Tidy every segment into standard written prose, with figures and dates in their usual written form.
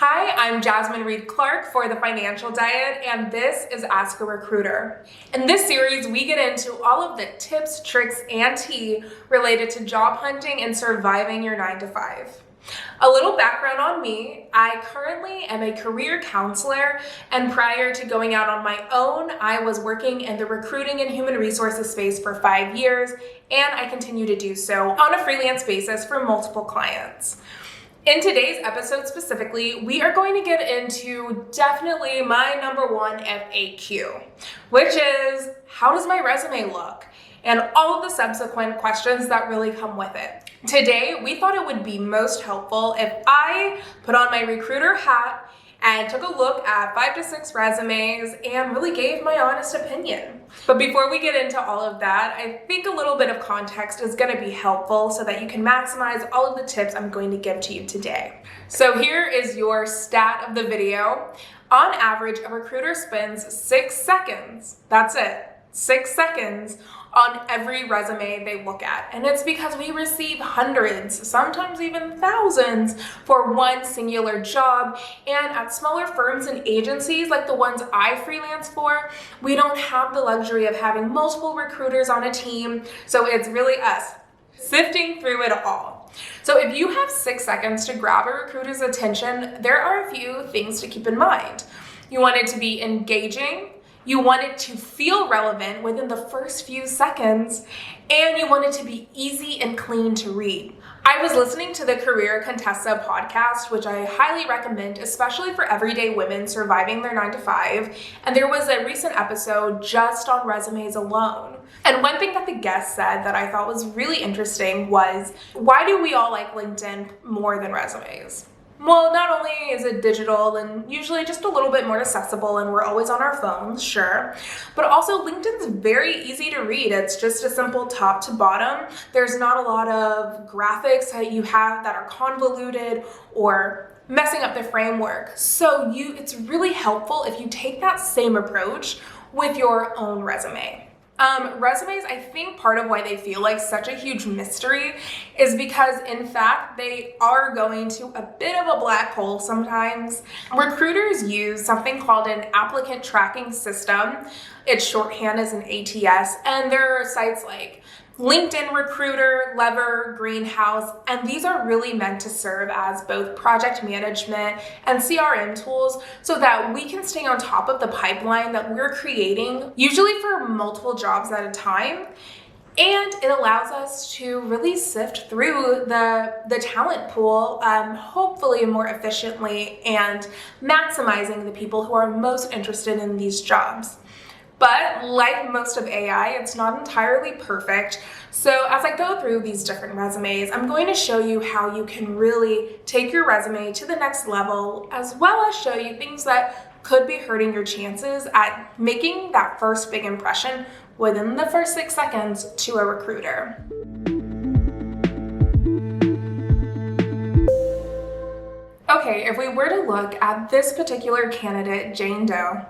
Hi, I'm Jazmine Reed-Clark for The Financial Diet, and this is Ask a Recruiter. In this series, we get into all of the tips, tricks, and tea related to job hunting and surviving your 9-to-5. A little background on me, I currently am a career counselor, and prior to going out on my own, I was working in the recruiting and human resources space for 5 years, and I continue to do so on a freelance basis for multiple clients. In today's episode specifically, we are going to get into definitely my number one FAQ, which is, how does my resume look? And all of the subsequent questions that really come with it. Today, we thought it would be most helpful if I put on my recruiter hat and took a look at 5 to 6 resumes and really gave my honest opinion. But before we get into all of that, I think a little bit of context is going to be helpful so that you can maximize all of the tips I'm going to give to you today. So here is your stat of the video. On average, a recruiter spends 6 seconds, that's it, 6 seconds on every resume they look at. And it's because we receive hundreds, sometimes even thousands for one singular job. And at smaller firms and agencies like the ones I freelance for, we don't have the luxury of having multiple recruiters on a team. So it's really us sifting through it all. So if you have 6 seconds to grab a recruiter's attention, there are a few things to keep in mind. You want it to be engaging. You want it to feel relevant within the first few seconds, and you want it to be easy and clean to read. I was listening to the Career Contessa podcast, which I highly recommend, especially for everyday women surviving their 9-to-5, and there was a recent episode just on resumes alone. And one thing that the guest said that I thought was really interesting was, why do we all like LinkedIn more than resumes? Well, not only is it digital and usually just a little bit more accessible and we're always on our phones, sure, but also LinkedIn's very easy to read. It's just a simple top to bottom. There's not a lot of graphics that you have that are convoluted or messing up the framework. So it's really helpful if you take that same approach with your own resume. Resumes, I think part of why they feel like such a huge mystery is because, in fact, they are going to a bit of a black hole sometimes. Recruiters use something called an applicant tracking system. Its shorthand is an ATS, and there are sites like LinkedIn Recruiter, Lever, Greenhouse, and these are really meant to serve as both project management and CRM tools so that we can stay on top of the pipeline that we're creating, usually for multiple jobs at a time. And it allows us to really sift through the talent pool, hopefully more efficiently and maximizing the people who are most interested in these jobs. But like most of AI, it's not entirely perfect. So as I go through these different resumes, I'm going to show you how you can really take your resume to the next level, as well as show you things that could be hurting your chances at making that first big impression within the first 6 seconds to a recruiter. Okay, if we were to look at this particular candidate, Joanne Doe,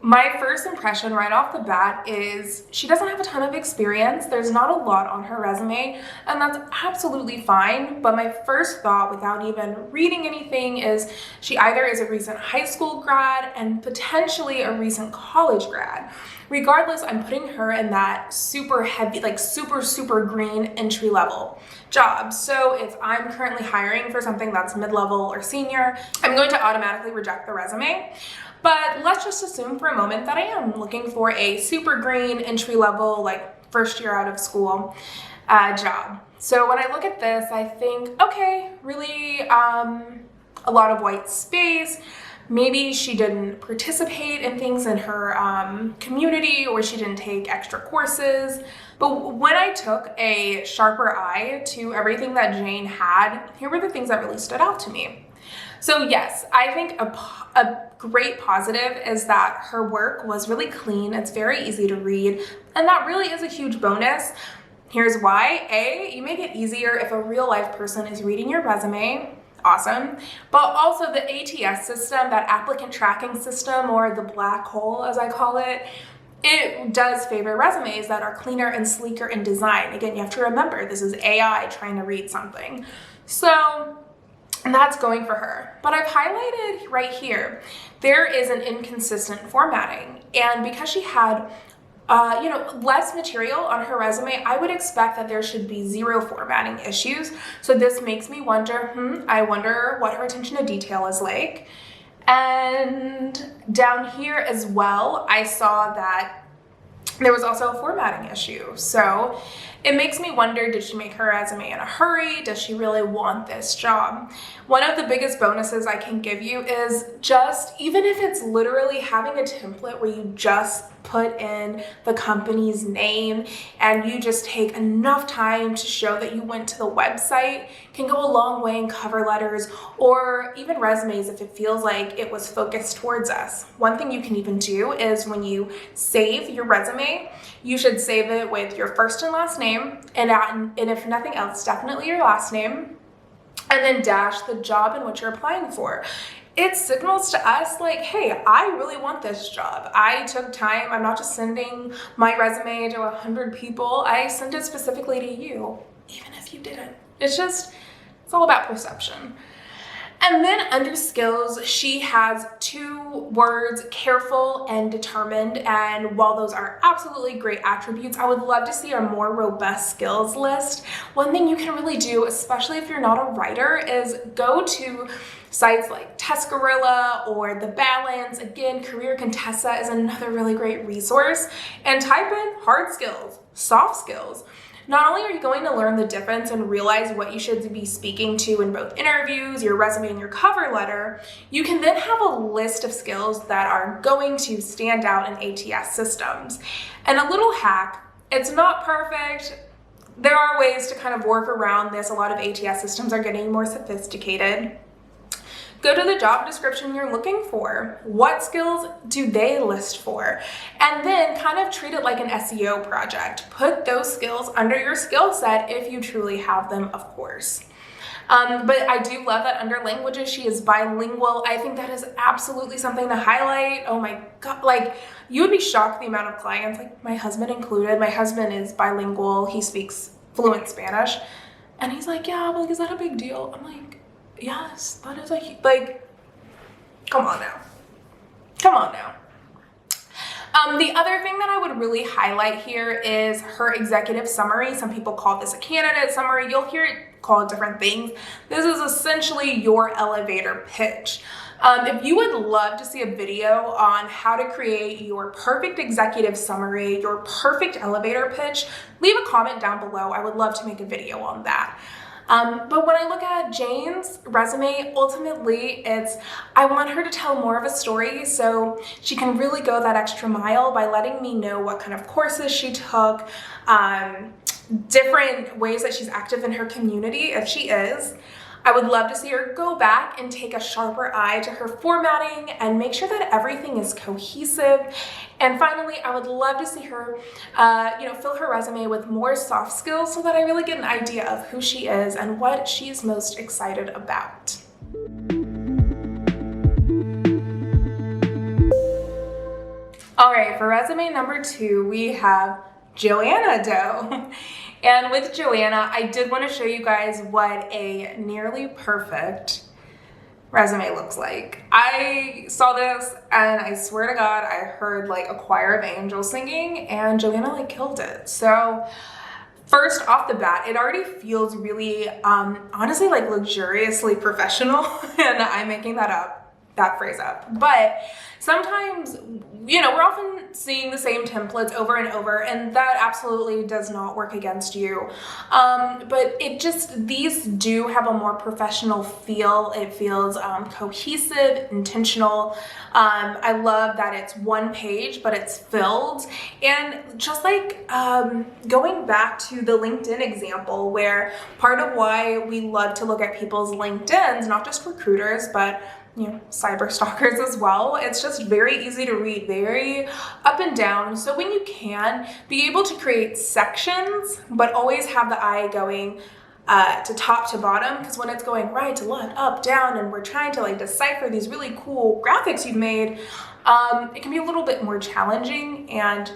my first impression right off the bat is she doesn't have a ton of experience. There's not a lot on her resume, and that's absolutely fine. But my first thought, without even reading anything, is she either is a recent high school grad and potentially a recent college grad. Regardless, I'm putting her in that super heavy, like super green entry level job. So if I'm currently hiring for something that's mid-level or senior, I'm going to automatically reject the resume. But let's just assume for a moment that I am looking for a super green entry level, like first year out of school job. So when I look at this, I think, okay, really a lot of white space. Maybe she didn't participate in things in her community, or she didn't take extra courses. But when I took a sharper eye to everything that Jane had, here were the things that really stood out to me. So yes, I think a great positive is that her work was really clean. It's very easy to read, and that really is a huge bonus. Here's why. A, you make it easier if a real life person is reading your resume. Awesome. But also the ATS system, that applicant tracking system, or the black hole as I call it does favor resumes that are cleaner and sleeker in design. Again, you have to remember this is AI trying to read something. So and that's going for her. But I've highlighted right here, there is an inconsistent formatting. And because she had less material on her resume, I would expect that there should be zero formatting issues. So this makes me wonder, I wonder what her attention to detail is like. And down here as well, I saw that there was also a formatting issue. So it makes me wonder, did she make her resume in a hurry? Does she really want this job? One of the biggest bonuses I can give you is just, even if it's literally having a template where you just put in the company's name and you just take enough time to show that you went to the website, can go a long way in cover letters or even resumes if it feels like it was focused towards us. One thing you can even do is when you save your resume, you should save it with your first and last name, and if nothing else, definitely your last name, and then dash the job in which you're applying for. It signals to us like, hey, I really want this job. I took time. I'm not just sending my resume to 100 people. I sent it specifically to you, even if you didn't. It's all about perception. And then under skills, she has 2 words, careful and determined. And while those are absolutely great attributes, I would love to see a more robust skills list. One thing you can really do, especially if you're not a writer, is go to sites like Tuscarilla or The Balance. Again, Career Contessa is another really great resource. And type in hard skills, soft skills. Not only are you going to learn the difference and realize what you should be speaking to in both interviews, your resume, and your cover letter, you can then have a list of skills that are going to stand out in ATS systems. And a little hack, it's not perfect. There are ways to kind of work around this. A lot of ATS systems are getting more sophisticated. Go to the job description you're looking for. What skills do they list for? And then kind of treat it like an SEO project. Put those skills under your skill set if you truly have them, of course. But I do love that under languages, she is bilingual. I think that is absolutely something to highlight. Oh my God, like you would be shocked the amount of clients, like my husband included. My husband is bilingual. He speaks fluent Spanish. And he's like, yeah, but like, is that a big deal? I'm like, yes, that is like, come on now. Come on now. The other thing that I would really highlight here is her executive summary. Some people call this a candidate summary. You'll hear it called different things. This is essentially your elevator pitch. If you would love to see a video on how to create your perfect executive summary, your perfect elevator pitch, leave a comment down below. I would love to make a video on that. But when I look at Jane's resume, ultimately I want her to tell more of a story so she can really go that extra mile by letting me know what kind of courses she took, different ways that she's active in her community, if she is. I would love to see her go back and take a sharper eye to her formatting and make sure that everything is cohesive. And finally, I would love to see her, fill her resume with more soft skills so that I really get an idea of who she is and what she's most excited about. All right, for resume number 2, we have Joanne Doe. And with Joanna, I did want to show you guys what a nearly perfect resume looks like. I saw this and I swear to God, I heard like a choir of angels singing and Joanna like killed it. So first off the bat, it already feels really, honestly, like luxuriously professional. And I'm making that phrase up. But sometimes, we're often seeing the same templates over and over, and that absolutely does not work against you. But these do have a more professional feel. It feels cohesive, intentional. I love that it's one page, but it's filled. And just like going back to the LinkedIn example, where part of why we love to look at people's LinkedIns, not just recruiters, but cyber stalkers as well. It's just very easy to read, very up and down. So when you can, be able to create sections, but always have the eye going to top to bottom, because when it's going right to left, up, down, and we're trying to like decipher these really cool graphics you've made, it can be a little bit more challenging. And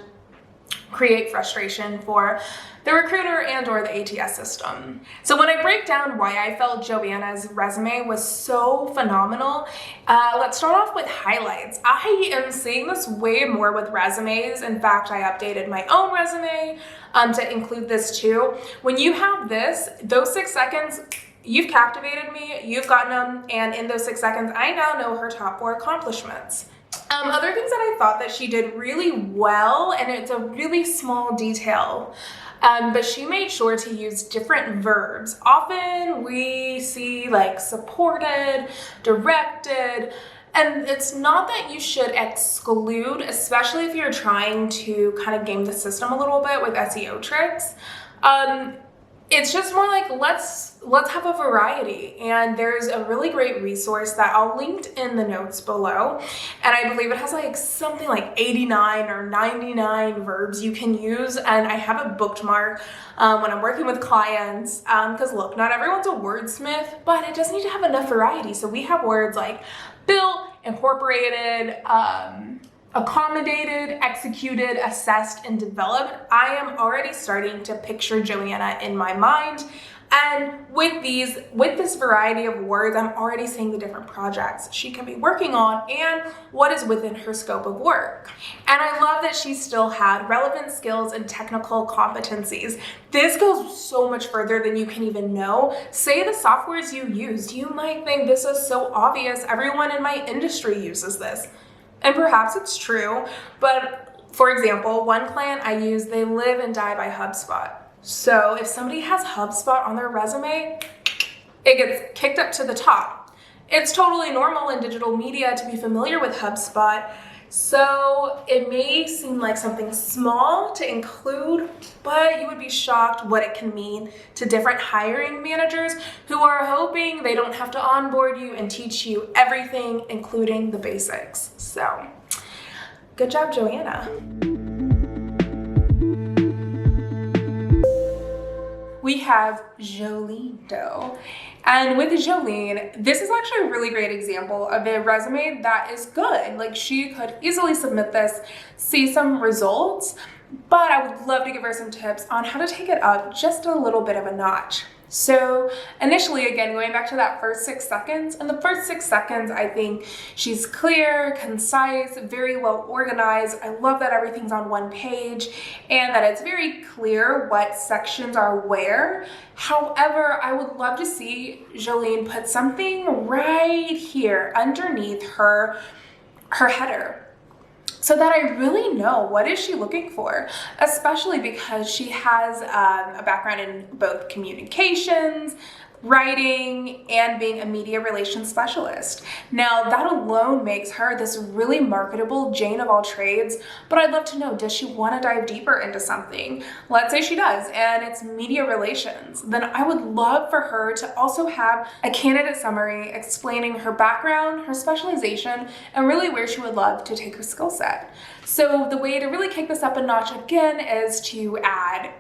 create frustration for the recruiter and or the ATS system. So when I break down why I felt Joanna's resume was so phenomenal, let's start off with highlights. I am seeing this way more with resumes. In fact, I updated my own resume to include this too. When you have this, those 6 seconds, you've captivated me, you've gotten them, and in those 6 seconds, I now know her top 4 accomplishments. Other things that I thought that she did really well, and it's a really small detail, but she made sure to use different verbs. Often we see like supported, directed, and it's not that you should exclude, especially if you're trying to kind of game the system a little bit with SEO tricks. It's just more like let's have a variety, and there's a really great resource that I'll link in the notes below, and I believe it has like something like 89 or 99 verbs you can use, and I have a bookmark when I'm working with clients because look, not everyone's a wordsmith, but it does need to have enough variety. So we have words like built, incorporated, accommodated, executed, assessed, and developed. I am already starting to picture Joanna in my mind. And with this variety of words, I'm already seeing the different projects she can be working on and what is within her scope of work. And I love that she still had relevant skills and technical competencies. This goes so much further than you can even know. Say the softwares you used. You might think this is so obvious. Everyone in my industry uses this. And perhaps it's true, but for example, one client I use, they live and die by HubSpot. So if somebody has HubSpot on their resume, it gets kicked up to the top. It's totally normal in digital media to be familiar with HubSpot. So it may seem like something small to include, but you would be shocked what it can mean to different hiring managers who are hoping they don't have to onboard you and teach you everything, including the basics. So good job, Joanna. We have Joelle Doe. And with Joelle, this is actually a really great example of a resume that is good. Like she could easily submit this, see some results, but I would love to give her some tips on how to take it up just a little bit of a notch. So initially, again, going back to that first 6 seconds, in the first 6 seconds, I think she's clear, concise, very well organized. I love that everything's on one page and that it's very clear what sections are where. However, I would love to see Joelle put something right here underneath her header, so that I really know what is she looking for, especially because she has a background in both communications, writing, and being a media relations specialist. Now that alone makes her this really marketable Jane of all trades, but I'd love to know, does she want to dive deeper into something? Let's say she does, and it's media relations. Then I would love for her to also have a candidate summary explaining her background, her specialization, and really where she would love to take her skill set. So the way to really kick this up a notch again is to add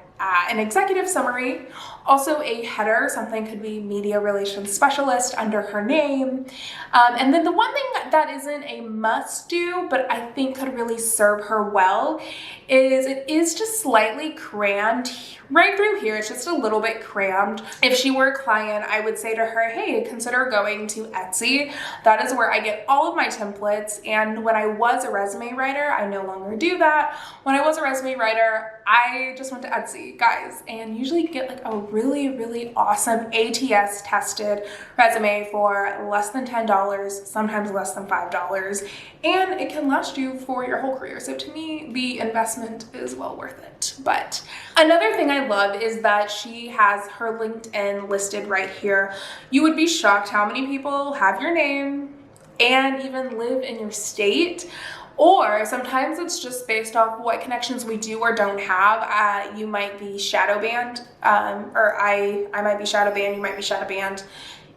an executive summary, also a header, something could be media relations specialist under her name. And then the one thing that isn't a must do, but I think could really serve her well, is it is just slightly crammed right through here. It's just a little bit crammed. If she were a client, I would say to her, hey, consider going to Etsy. That is where I get all of my templates. And when I was a resume writer, I no longer do that. When I was a resume writer, I just went to Etsy, guys, and usually get like a really, really awesome ATS tested resume for less than $10, sometimes less than $5, and it can last you for your whole career. So to me, the investment is well worth it. But another thing I love is that she has her LinkedIn listed right here. You would be shocked how many people have your name and even live in your state. Or sometimes it's just based off what connections we do or don't have. You might be shadow banned, or I might be shadow banned, you might be shadow banned.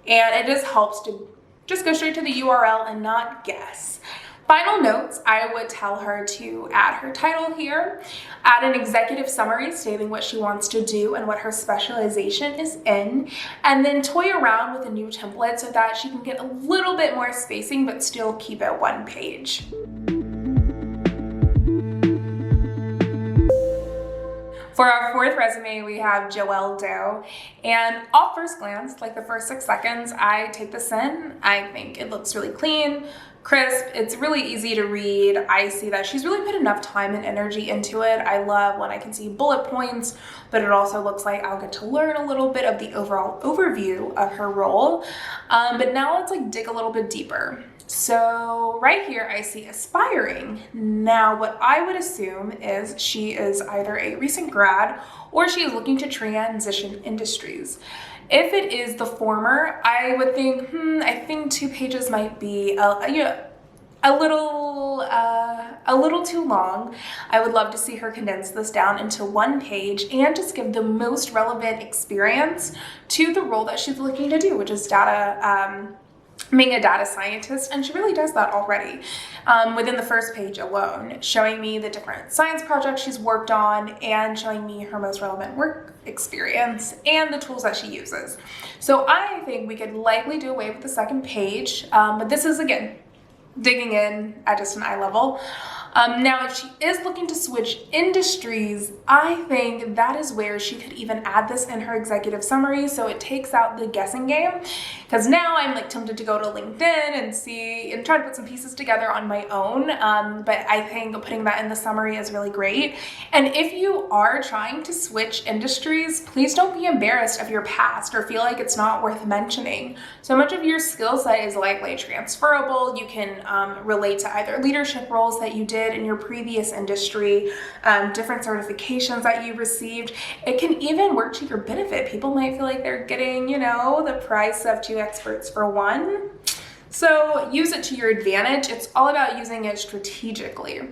And it just helps to just go straight to the URL and not guess. Final notes, I would tell her to add her title here, add an executive summary stating what she wants to do and what her specialization is in, and then toy around with a new template so that she can get a little bit more spacing but still keep it one page. For our fourth resume, we have Joelle Doe, and off first glance, like the first 6 seconds, I take this in. I think it looks really clean, crisp, it's really easy to read. I see that she's really put enough time and energy into it. I love when I can see bullet points, but it also looks like I'll get to learn a little bit of the overall overview of her role. But now let's like dig a little bit deeper. So right here I see aspiring. Now what I would assume is she is either a recent grad or she is looking to transition industries. If it is the former, I would think, I think 2 pages might be a little too long. I would love to see her condense this down into 1 page and just give the most relevant experience to the role that she's looking to do, which is being a data scientist, and she really does that already within the first page alone, showing me the different science projects she's worked on and showing me her most relevant work experience and the tools that she uses. So I think we could likely do away with the 2nd page, but this is, again, digging in at just an eye level. Now, if she is looking to switch industries, I think that is where she could even add this in her executive summary, so it takes out the guessing game. Because now I'm like tempted to go to LinkedIn and see and try to put some pieces together on my own. But I think putting that in the summary is really great. And if you are trying to switch industries, please don't be embarrassed of your past or feel like it's not worth mentioning. So much of your skill set is likely transferable. You can relate to either leadership roles that you did in your previous industry, different certifications that you received. It can even work to your benefit. People might feel like they're getting, the price of 2 experts for 1. So use it to your advantage. It's all about using it strategically.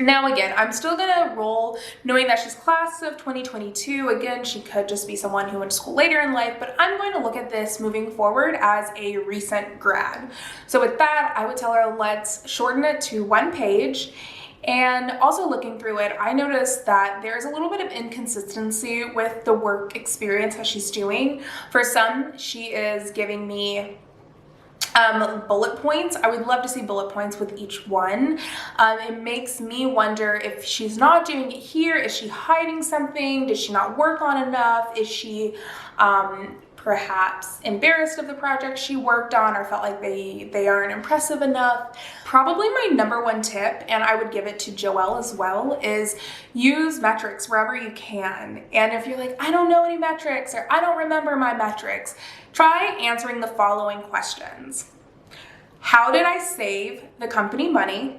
Now again, I'm still gonna roll knowing that she's class of 2022. Again, she could just be someone who went to school later in life, but I'm going to look at this moving forward as a recent grad. So with that, I would tell her, let's shorten it to 1 page. And also looking through it, I noticed that there's a little bit of inconsistency with the work experience that she's doing. For some, she is giving me bullet points. I would love to see bullet points with each one. It makes me wonder if she's not doing it here. Is she hiding something? Did she not work on enough? Is she perhaps embarrassed of the project she worked on or felt like they aren't impressive enough? Probably my number 1 tip, and I would give it to Joelle as well, is use metrics wherever you can. And if you're like, I don't know any metrics or I don't remember my metrics, try answering the following questions. How did I save the company money?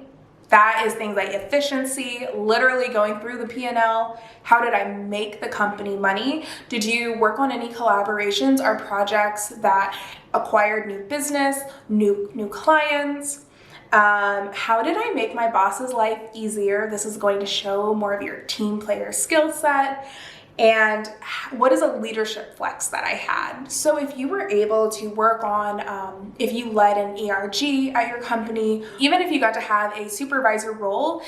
That is things like efficiency, literally going through the P&L. How did I make the company money? Did you work on any collaborations or projects that acquired new business, new clients? How did I make my boss's life easier? This is going to show more of your team player skill set. And what is a leadership flex that I had? So if you were able to work on, if you led an ERG at your company, even if you got to have a supervisor role,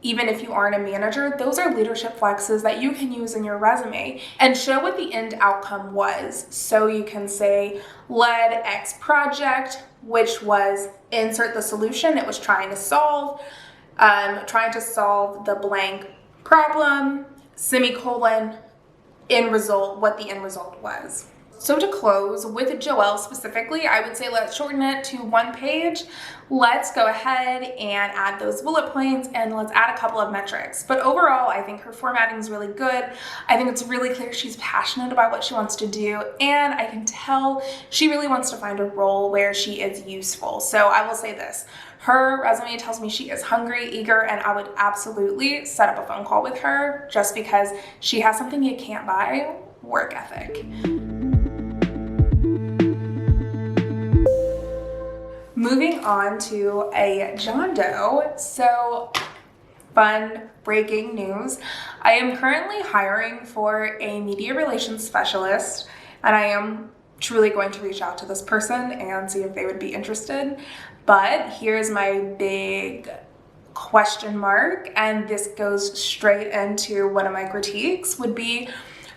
even if you aren't a manager, those are leadership flexes that you can use in your resume and show what the end outcome was. So you can say, led X project, which was insert the solution it was trying to solve the blank problem, semicolon, end result, what the end result was. So to close, with Joelle specifically, I would say let's shorten it to 1 page. Let's go ahead and add those bullet points and let's add a couple of metrics. But overall, I think her formatting is really good. I think it's really clear she's passionate about what she wants to do, and I can tell she really wants to find a role where she is useful. So I will say this. Her resume tells me she is hungry, eager, and I would absolutely set up a phone call with her just because she has something you can't buy: work ethic. Moving on to a Joanne Doe. So fun breaking news. I am currently hiring for a media relations specialist, and I am truly going to reach out to this person and see if they would be interested. But here's my big question mark, and this goes straight into one of my critiques, would be,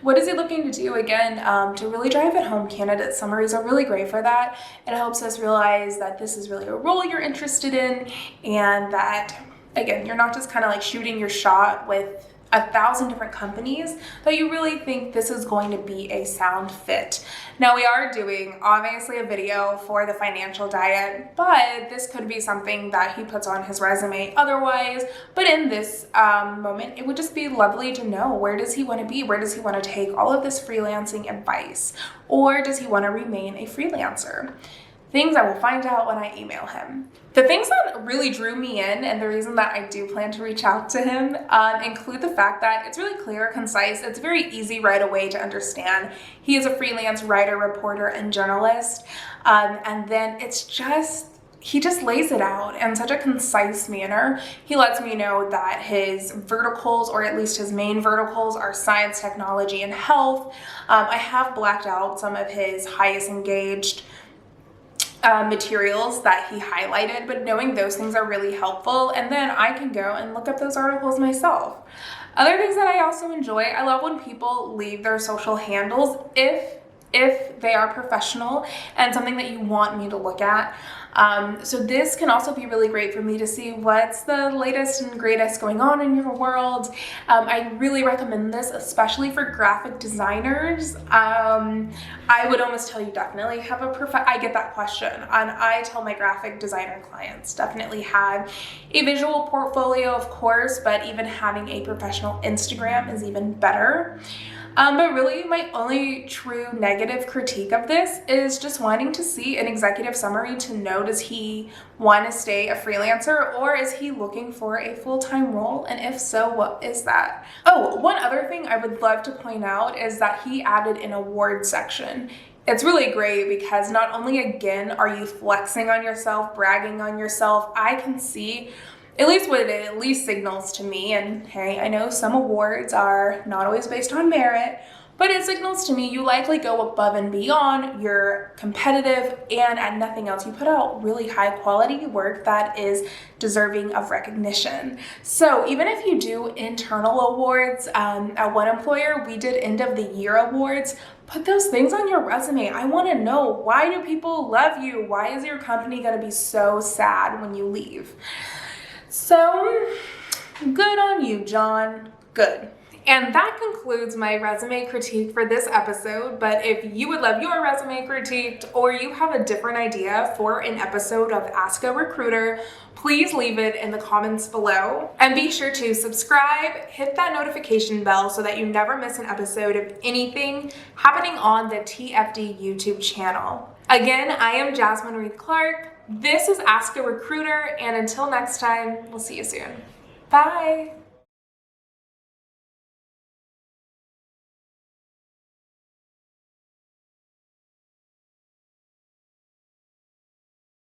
what is he looking to do? Again, to really drive it home, candidate summaries are really great for that. It helps us realize that this is really a role you're interested in, and that, again, you're not just kind of like shooting your shot with 1,000 different companies that you really think this is going to be a sound fit. Now, we are doing obviously a video for the financial diet, but this could be something that he puts on his resume otherwise. But in this moment, it would just be lovely to know, where does he want to be? Where does he want to take all of this freelancing advice? Or does he want to remain a freelancer? Things I will find out when I email him. The things that really drew me in, and the reason that I do plan to reach out to him, include the fact that it's really clear, concise, it's very easy right away to understand. He is a freelance writer, reporter, and journalist, and then he just lays it out in such a concise manner. He lets me know that his verticals, or at least his main verticals, are science, technology, and health. I have blacked out some of his highest engaged materials that he highlighted, but knowing those things are really helpful, and then I can go and look up those articles myself. Other things that I also enjoy, I love when people leave their social handles if they are professional and something that you want me to look at. So this can also be really great for me to see what's the latest and greatest going on in your world. I really recommend this, especially for graphic designers. I would almost tell you definitely have I get that question, and I tell my graphic designer clients definitely have a visual portfolio, of course, but even having a professional Instagram is even better. But really, my only true negative critique of this is just wanting to see an executive summary to know, does he want to stay a freelancer, or is he looking for a full-time role? And if so, what is that? Oh, one other thing I would love to point out is that he added an award section. It's really great because not only, again, are you flexing on yourself, bragging on yourself, I can see at least what it at least signals to me, and hey, I know some awards are not always based on merit, but it signals to me you likely go above and beyond, you're competitive, and at nothing else, you put out really high quality work that is deserving of recognition. So even if you do internal awards, at one employer, we did end of the year awards. Put those things on your resume. I want to know, why do people love you? Why is your company going to be so sad when you leave? So, good on you, John. Good. And that concludes my resume critique for this episode, but if you would love your resume critiqued, or you have a different idea for an episode of Ask a Recruiter, please leave it in the comments below. And be sure to subscribe, hit that notification bell so that you never miss an episode of anything happening on the TFD YouTube channel. Again, I am Jazmine Reed-Clark. This is Ask a Recruiter, and until next time, we'll see you soon. Bye.